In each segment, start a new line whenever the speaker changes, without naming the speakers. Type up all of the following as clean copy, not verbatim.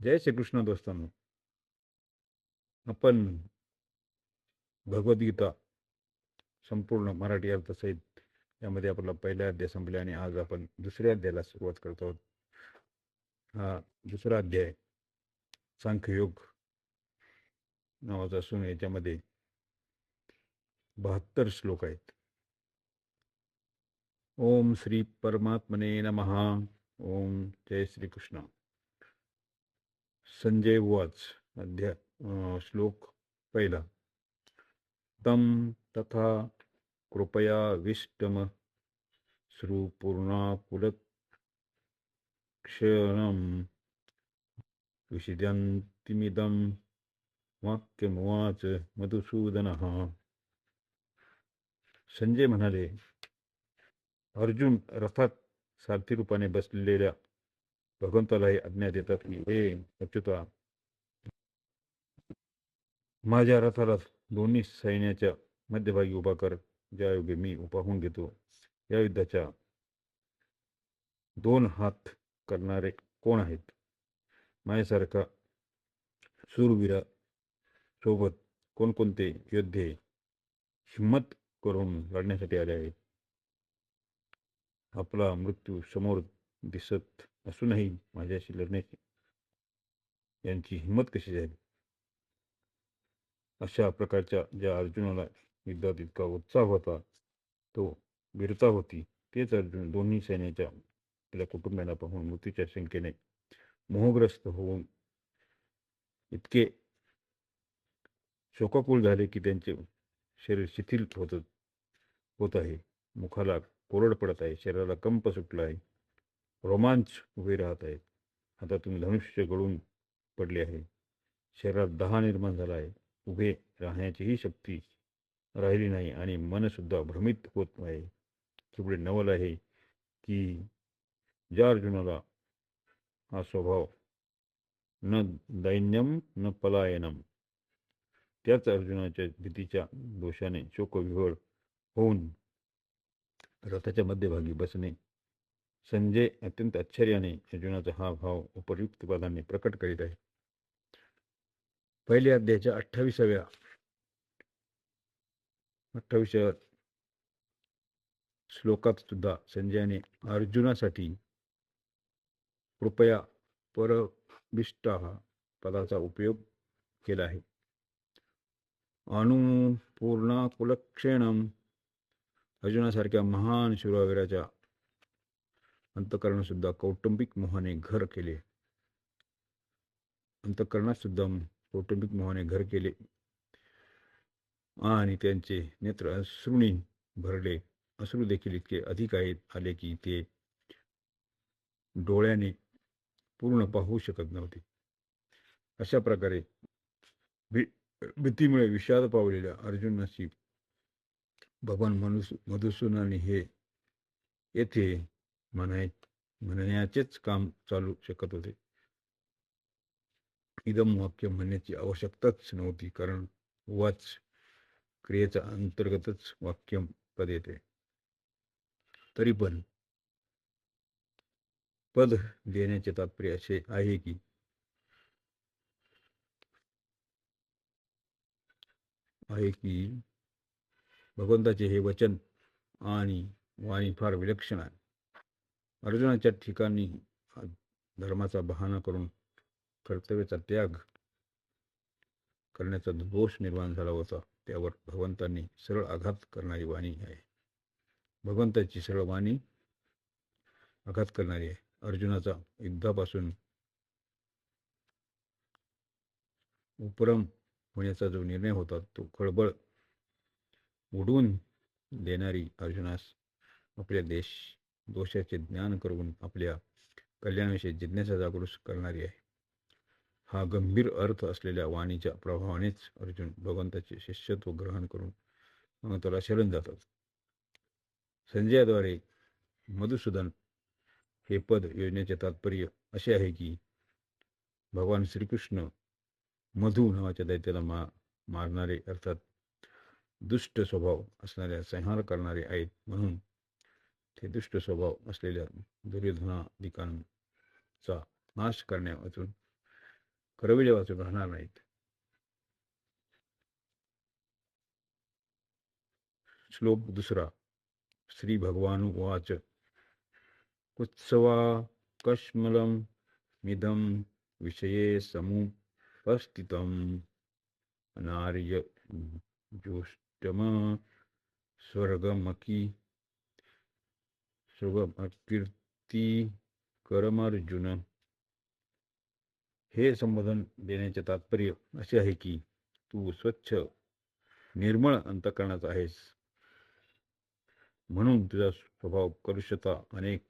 जय श्रीकृष्ण दोस्तांनो. आपण भगवद्गीता संपूर्ण मराठी अर्थसहित यामध्ये आपला पहिला अध्याय संपला आणि आज आपण दुसऱ्या अध्यायाला सुरुवात करत आहोत. हा दुसरा अध्याय सांख्ययोग नावाचा असून याच्यामध्ये 72 श्लोक आहेत. ओम श्री परमात्मने नमः. ओम जय श्रीकृष्ण. संजय उवाच. श्लोक पहिला. तम तथा कृपयाविष्टम श्रुपूर्णाकुलक्षणं विषिदन्तिमिदं वाक्यमुवाच मधुसूदनः. संजय म्हणाले, अर्जुन रथात सारथी रूपाने बसलेल्या भगवंताला हे आज्ञा देतात की, हे अच्युता, माझ्या रथाला दोन्ही सैन्याच्या मध्यभागी उभा कर, ज्यायोगे मी उभा होऊन घेतो. या युद्धाच्या 2 हात करणारे कोण आहेत? माझ्यासारखा शूरवीरा सोबत कोणकोणते योद्धे हिम्मत करून लढण्यासाठी आले आहेत? आपला मृत्यू समोर दिसत असूनही माझ्याशी लढण्याची यांची हिम्मत कशी झाली? अशा प्रकारच्या ज्या अर्जुनाला युद्धात इतका उत्साह होता, तो वीरता होती, तेच अर्जुन दोन्ही सैन्याच्या आपल्या कुटुंबियांना पाहून मृत्यूच्या शंकेने मोहग्रस्त होऊन इतके शोकाकुल झाले की त्यांचे शरीर शिथिल होत आहे. मुखाला कोरड पडत आहे, शरीराला कंप सुटला आहे, रोमांच उभे राहत आहेत, हातातून धनुष्य गळून पडले आहे, शरीरात दाह निर्माण झाला आहे, उभे राहण्याचीही शक्ती राहिली नाही आणि मन सुद्धा भ्रमित होत आहे. केवढे नवल आहे की ज्या अर्जुनाला हा स्वभाव न दैन्यम न पलायनम, त्याच अर्जुनाच्या भीतीच्या दोषाने शोकविव्हळ होऊन रथाच्या मध्यभागी बसणे. संजय अत्यंत आश्चर्याने अर्जुनाचा हा भाव उपयुक्त पदाने प्रकट करीत आहे. पहिल्या अध्यायाच्या 28व्या श्लोकात सुद्धा संजयाने अर्जुनासाठी कृपया परविष्टाः पदाचा उपयोग केला आहे. अनुपूर्णाकुलक्षेणम, अर्जुनासारख्या महान शूरवीराच्या अंतःकरणात सुद्धा कौटुंबिक मोहाने घर केले. आणि त्यांचे नेत्र अश्रूंनी भरले. अश्रू देखील इतके अधिक आले की ते डोळ्याने पूर्ण पाहू शकत नव्हते. अशा प्रकारे भीतीमुळे विषाद पावलेल्या अर्जुनाशी भगवान मधुसूदनाने हे येथे म्हणण्याचेच काम चालू शकत होते. इदम वाक्य म्हणण्याची आवश्यकताच नव्हती, कारण वाच क्रियेचा अंतर्गतच वाक्य पद येते. तरी पण पद देण्याचे तात्पर्य असे आहे की भगवंताचे हे वचन आणि वाणी फार विलक्षण आहे. अर्जुनाच्या ठिकाणी धर्माचा बहाणा करून कर्तव्याचा त्याग करण्याचा दोष निर्माण झाला होता. त्यावर भगवंतांनी सरळ आघात करणारी वाणी आहे. भगवंताची सरळ वाणी आघात करणारी आहे. अर्जुनाचा युद्धापासून उपरम होण्याचा जो निर्णय होता, तो खळबळ उडवून देणारी, अर्जुनास आपल्या दोषाचे ज्ञान करून आपल्या कल्याणाविषयी जिज्ञासा जागृत करणारी आहे. हा गंभीर अर्थ असलेल्या वाणीच्या प्रभावानेच अर्जुन भगवंताचे शिष्यत्व ग्रहण करून भगवंताला शरण जातात. संजयाद्वारे मधुसूदन हे पद योजनेचे तात्पर्य असे आहे की भगवान श्रीकृष्ण मधु नावाच्या दैत्याला मारणारे, अर्थात दुष्ट स्वभाव असणाऱ्या संहार करणारे आहेत. म्हणून ते दुष्ट स्वभाव असलेल्या दुर्योधनादिकांचा नाश करण्यावाचून करविले वाचून राहणार नाहीत. श्लोक 2. श्री भगवान उवाच कुत्सवा कश्मलं मिदं विषये समुपस्थितम् अनार्य जुष्टम स्वर्गमकीर्ती करमर्जुन. हे संबोधन देण्याचे तात्पर्य असे आहे की तू स्वच्छ निर्मळ अंतःकरणाचा आहेस, म्हणून तुझा स्वभाव कलुषता अनेक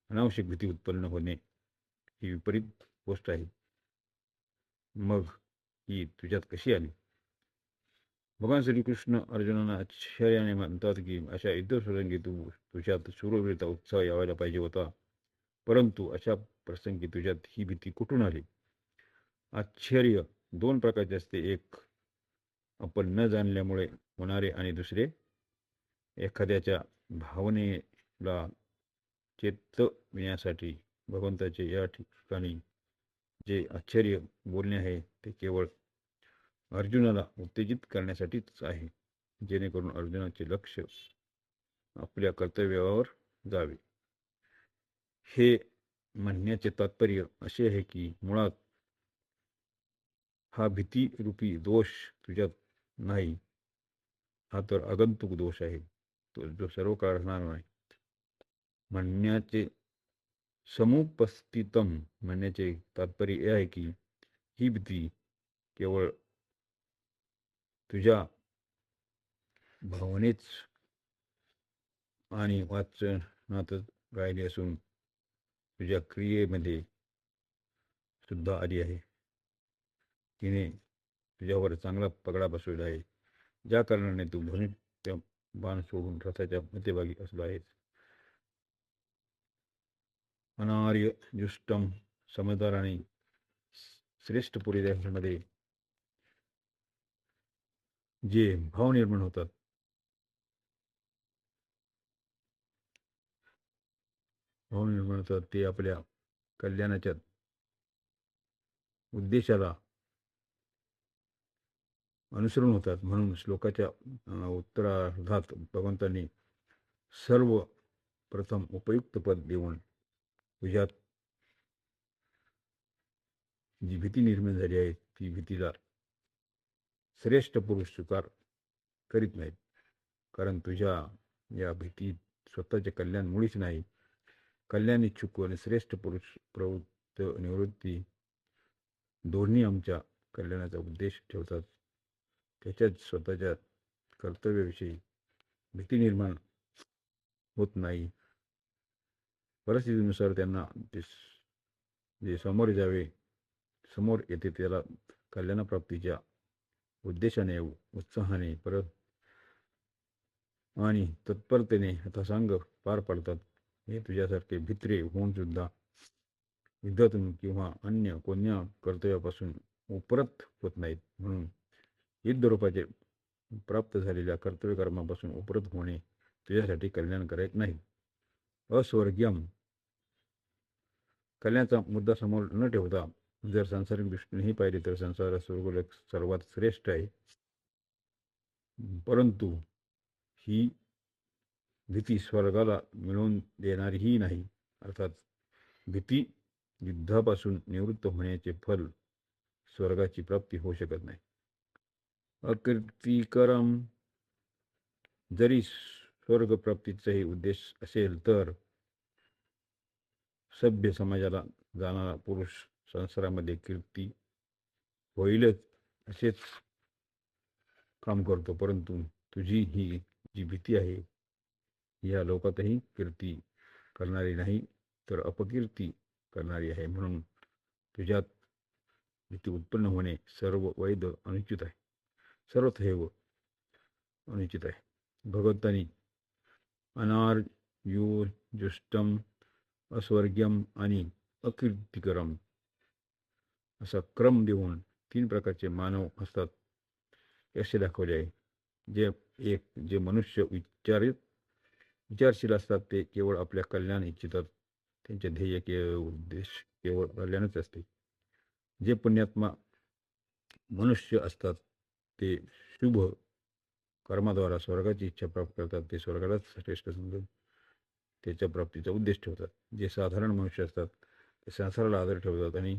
अनावश्यक भीती उत्पन्न होणे ही विपरीत गोष्ट आहे. मग ही तुझ्यात कशी आली? भगवान श्रीकृष्ण अर्जुनांना आश्चर्याने म्हणतात की अशा युद्धप्रसंगी तुझ्यात शूरवीरता उत्साह यावायला पाहिजे होता, परंतु अशा प्रसंगी तुझ्यात ही भीती कुठून आली? आश्चर्य दोन प्रकारचे असते, एक आपण न जाणल्यामुळे होणारे आणि दुसरे एखाद्याच्या भावनेला चेतविण्यासाठी. भगवंताचे या ठिकाणी जे आश्चर्य बोलणे आहे ते केवळ अर्जुनाला उत्तेजित करण्यासाठीच आहे, जेणेकरून अर्जुनाचे लक्ष आपल्या कर्तव्यावर जावे. हे म्हणण्याचे तात्पर्य असे आहे की मुळात हा भीतीरूपी दोष तुझ्यात नाही, हा तर आगंतुक दोष आहे, तो जो सर्व काळ राहणार नाही. म्हणण्याचे समुपस्थितम म्हणण्याचे तात्पर्य हे आहे की ही भीती केवळ तुझ्या भावनेच आणि वाचनातच राहिली असून तुझ्या क्रियेमध्ये सुद्धा आली आहे. तिने तुझ्यावर चांगला पगडा बसवला आहे, ज्या कारणाने तू धनुष्य बाण सोडून रथाच्या मध्यभागी असला आहेस. अनार्य जुष्टम समजदार आणि श्रेष्ठ पुरुषांमध्ये जे भाव निर्माण होतात ते आपल्या कल्याणाच्या उद्देशाला अनुसरून होतात. म्हणून श्लोकाच्या उत्तरार्धात भगवंतांनी सर्व प्रथम उपयुक्त पद देऊन तुझ्यात जी भीती निर्माण झाली आहे ती भीतीला श्रेष्ठ पुरुष स्वीकार करीत नाहीत, कारण तुझ्या या भीतीत स्वतःचे कल्याण मुळीच नाही. कल्याण इच्छुक आणि श्रेष्ठ पुरुष प्रवृत्त निवृत्ती दोन्ही आमच्या कल्याणाचा उद्देश ठेवतात. त्याच्यात स्वतःच्या कर्तव्याविषयी भीती निर्माण होत नाही. परिस्थितीनुसार त्यांना जे समोर येते त्याला कल्याणप्राप्तीच्या उद्देशाने उत्साहाने आणि तत्परतेने यथासांग पार पडतात. हे तुझ्यासारखे भित्रे होऊन सुद्धा युद्धातून किंवा अन्य कोणत्या कर्तव्यापासून उपरत होत नाहीत. म्हणून युद्धरूपाचे प्राप्त झालेल्या कर्तव्य कर्मापासून उपरत होणे तुझ्यासाठी कल्याणकारक नाही. अस्वर्ग्यम कल्याणाचा मुद्दा समोर न ठेवता जर सांसारिक दृष्टीनेही पाहिले तर संसारात स्वर्गलोक सर्वात श्रेष्ठ आहे, परंतु ही भीती स्वर्गाला मिळवून देणारीही नाही. अर्थात भीती युद्धापासून निवृत्त होण्याचे फल स्वर्गाची प्राप्ती होऊ शकत नाही. अकीर्तिकरम जरी स्वर्गप्राप्तीचाही उद्देश असेल तर सभ्य समाजाला जाणारा पुरुष संसारामध्ये कीर्ती होईलच असेच काम करतो, परंतु तुझी ही जी भीती आहे या लोकातही कीर्ती करणारी नाही तर अपकीर्ती करणारी आहे. म्हणून तुझ्यात भीती उत्पन्न होणे सर्व वैध अनुचित आहे, सर्वथैव अनुचित आहे. भगवंतांनी अनार्योजुष्टम अस्वर्ग्यम आणि अकीर्तिकरम असा क्रम देऊन 3 प्रकारचे मानव असतात असे दाखवले आहे. जे मनुष्य विचारशील असतात ते केवळ आपल्या कल्याण इच्छितात. त्यांचे ध्येय उद्देश केवळ कल्याणच असते. जे पुण्यात्मा मनुष्य असतात ते शुभ कर्माद्वारा स्वर्गाची इच्छा प्राप्त करतात. ते स्वर्गालाच श्रेष्ठ समजून त्याच्या प्राप्तीचा उद्देश ठेवतात. जे साधारण मनुष्य असतात ते संसाराला आदर ठेवतात आणि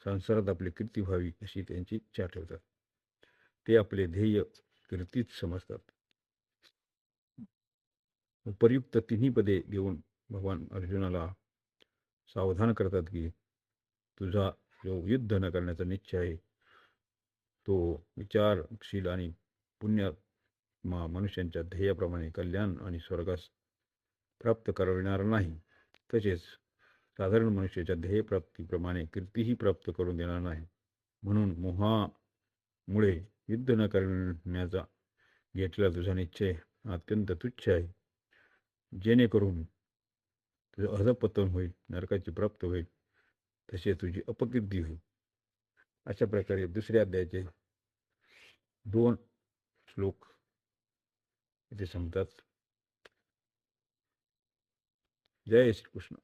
संसारात आपली कीर्ती व्हावी अशी त्यांची इच्छा ठेवतात. ते आपले ध्येय कीर्तीच समजतात. उपर्युक्त तिन्ही पदे देऊन भगवान अर्जुनाला सावधान करतात की तुझा जो युद्ध न करण्याचा निश्चय आहे तो विचारशील आणि पुण्य मनुष्यांच्या ध्येयाप्रमाणे कल्याण आणि स्वर्गास प्राप्त करविणार नाही. तसेच साधारण मनुष्याच्या ध्येयप्राप्तीप्रमाणे कीर्तीही प्राप्त करून देणार नाही. म्हणून मोहामुळे युद्ध न करण्याचा घेतलेला तुझा निश्चय अत्यंत तुच्छ आहे. जेणेकरून तुझं अधपतन होईल, नरकाची प्राप्त होईल, तसे तुझी अपकीर्ती होईल. अशा प्रकारे दुसऱ्या अध्यायाचे 2 श्लोक इथे संपतात. जय श्रीकृष्ण.